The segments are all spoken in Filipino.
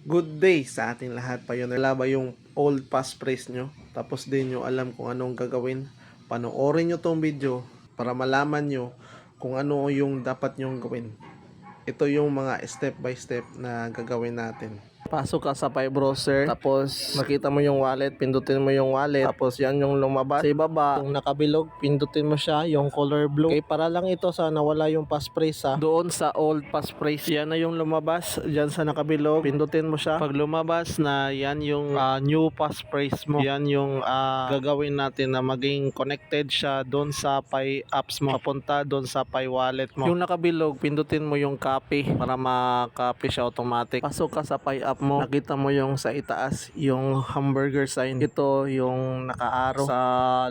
Good day sa ating lahat, Pioneer. Wala ba yung old passphrase nyo? Tapos din nyo alam kung anong gagawin? Panoorin nyo tong video para malaman nyo kung ano yung dapat nyong gawin. Ito yung mga step by step na gagawin natin. Pasok ka sa Pi browser, tapos makita mo yung wallet, pindutin mo yung wallet, tapos yan yung lumabas sa ibaba, yung nakabilog, pindutin mo siya, yung color blue. Okay, para lang ito sa nawala yung passphrase ha. Doon sa old passphrase, yan na yung lumabas, dyan sa nakabilog, pindutin mo siya. Pag lumabas na yan yung new passphrase mo, yan yung gagawin natin na maging connected siya doon sa Pi apps mo, papunta doon sa Pi wallet mo. Yung nakabilog, pindutin mo yung copy para ma-copy siya automatic. Pasok ka sa Pi app mo, nakita mo yung sa itaas, yung hamburger sign. Ito yung naka-arrow sa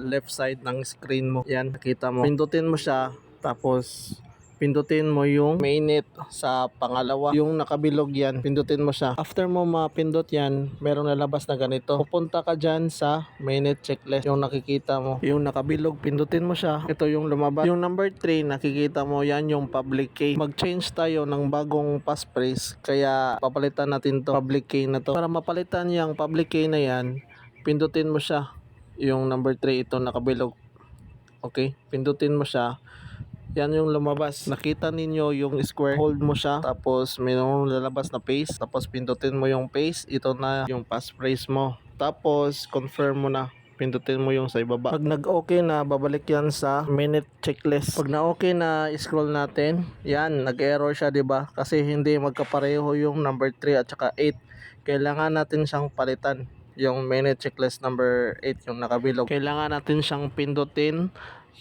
left side ng screen mo. Yan, nakita mo. Pindutin mo siya, tapos pindutin mo yung mainit sa pangalawa. Yung nakabilog yan, pindutin mo siya. After mo mapindot yan, merong lalabas na ganito. Pupunta ka dyan sa mainit checklist. Yung nakikita mo, yung nakabilog, pindutin mo siya. Ito yung lumabas. Yung number 3, nakikita mo yan yung public key. Mag-change tayo ng bagong passphrase. Kaya papalitan natin to public key na to. Para mapalitan yung public key na yan, pindutin mo siya. Yung number 3, ito nakabilog. Okay, pindutin mo siya. Yan yung lumabas. Nakita ninyo yung square. Hold mo siya. Tapos mayroong lalabas na paste. Tapos pindutin mo yung paste. Ito na yung passphrase mo. Tapos confirm mo na. Pindutin mo yung sa ibaba. Pag nag-okay na, babalik yan sa minute checklist. Pag na-okay na, scroll natin. Yan, nag-error siya, 'di ba? Kasi hindi magkapareho yung number 3 at saka 8. Kailangan natin siyang palitan. Yung minute checklist number 8, yung nakabilog. Kailangan natin siyang pindutin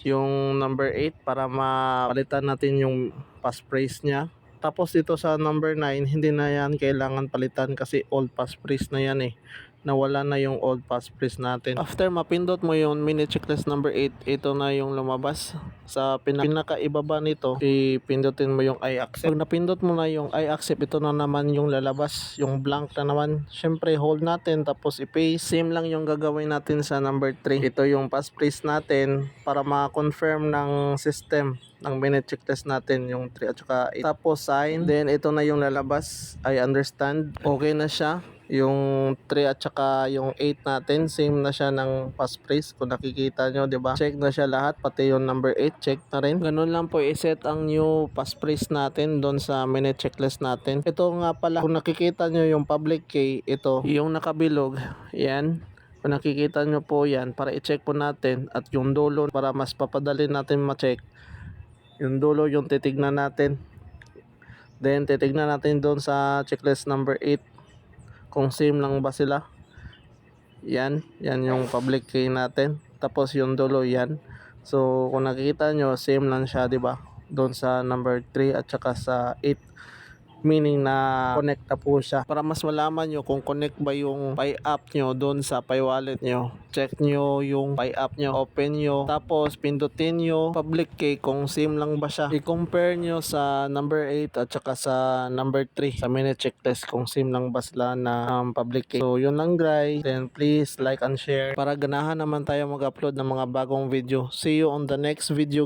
yung number 8 para mapalitan natin yung passphrase niya. Tapos dito sa number 9, hindi na yan kailangan palitan kasi old passphrase na yan eh. Nawala na yung old passphrase natin. After mapindot mo yung mini checklist number 8, ito na yung lumabas. Sa pinaka-ibaba nito, ipindutin mo yung I accept. Pag napindot mo na yung I accept, ito na naman yung lalabas, yung blank na naman. Syempre, hold natin tapos i-paste. Same lang yung gagawin natin sa number 3. Ito yung passphrase natin para ma-confirm ng system ng minute checklist natin, yung 3 at saka 8. Tapos sign, then ito na yung lalabas. I understand. Okay na siya. Yung 3 at saka yung 8 natin, same na siya ng passphrase. Kung nakikita nyo, di ba? Check na siya lahat, pati yung number 8, check na rin. Ganun lang po i-set ang new passphrase natin doon sa minute checklist natin. Ito nga pala, kung nakikita nyo yung public key, ito, yung nakabilog, yan. Kung nakikita nyo po yan, para i-check po natin, at yung dulo, para mas papadali natin ma-check, yung dulo yung titignan natin. Then titignan natin doon sa checklist number 8 kung same lang ba sila. Yan yung public key natin. Tapos yung dulo yan. So kung nakikita nyo, same lang siya, 'di ba? Doon sa number 3 at saka sa 8. Meaning na connect na po siya. Para mas malaman nyo kung connect ba yung Pi app nyo doon sa Pi wallet nyo, check nyo yung Pi app nyo, open nyo, tapos pindutin nyo public key kung same lang ba siya. I-compare nyo sa number 8 at saka sa number 3 sa minute checklist kung same lang ba sila na public key. So yun lang guys. Then please like and share para ganahan naman tayo mag-upload ng mga bagong video. See you on the next video.